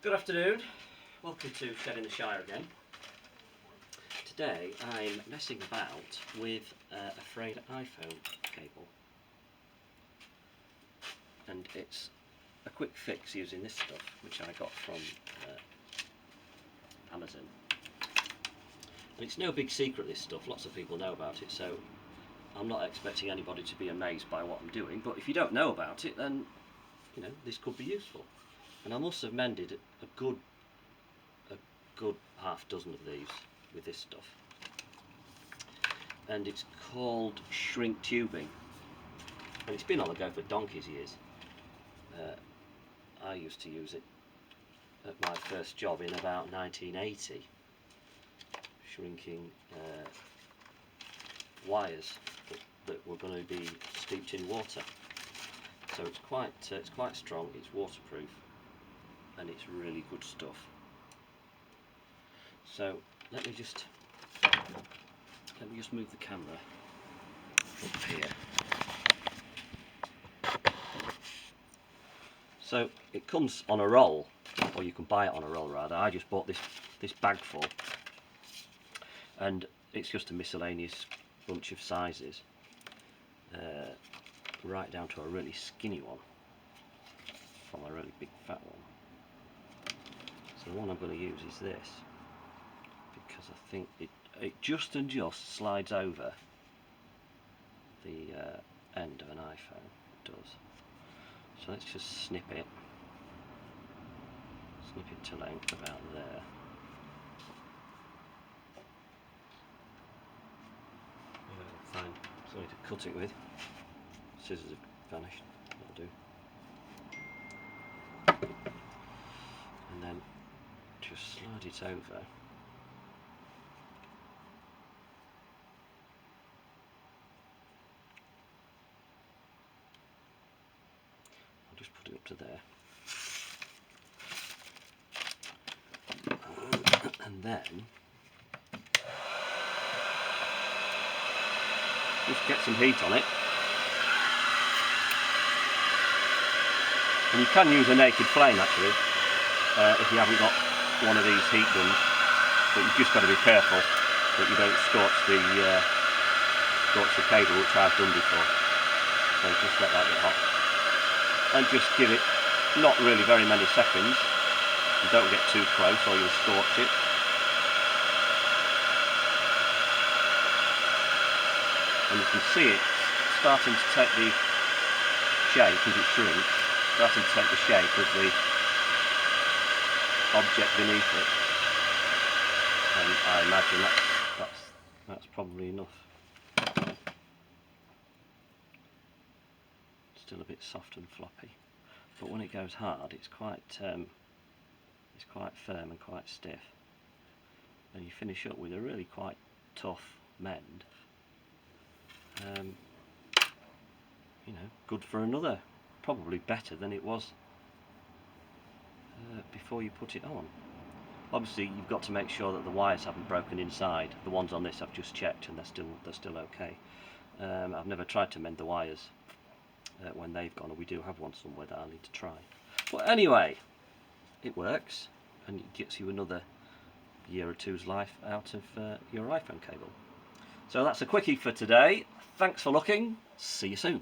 Good afternoon, welcome to Shed in the Shire again. Today I'm messing about with a Frayed iPhone cable, and it's a quick fix using this stuff which I got from Amazon. And it's no big secret, this stuff, lots of people know about it, so I'm not expecting anybody to be amazed by what I'm doing, but if you don't know about it, then you know this could be useful. And I must have mended a good half dozen of these with this stuff, and it's called shrink tubing, and it's been on the go for donkey's years. I used to use it at my first job in about 1980, shrinking wires that were going to be steeped in water. So it's quite strong, it's waterproof, and it's really good stuff. So let me just move the camera up here. So it comes on a roll, or you can buy it on a roll rather. I just bought this bag full, and it's just a miscellaneous bunch of sizes, right down to a really skinny one from a really big fat one. So the one I'm going to use is this, because I think it just slides over the end of an iPhone. It does. So let's just snip it to length about there. Find something to cut it with. Scissors have vanished. That'll do. And then just slide it over. I'll just put it up to there. And then just get some heat on it. And you can use a naked flame actually, if you haven't got one of these heat guns, but you've just got to be careful that you don't scorch the cable, which I've done before. So just let that get hot, and just give it not really very many seconds. You don't get too close or you'll scorch it. And you can see it starting to take the shape as it shrinks, starting to take the shape of the object beneath it. And I imagine that's probably enough. Still a bit soft and floppy, but when it goes hard, it's quite firm and quite stiff, and you finish up with a really quite tough mend. You know, good for another, probably better than it was before you put it on. Obviously you've got to make sure that the wires haven't broken inside. The ones on this I've just checked and they're still okay. I've never tried to mend the wires when they've gone, and we do have one somewhere that I'll need to try. But anyway, it works, and it gets you another year or two's life out of your iPhone cable. So that's a quickie for today. Thanks for looking. See you soon.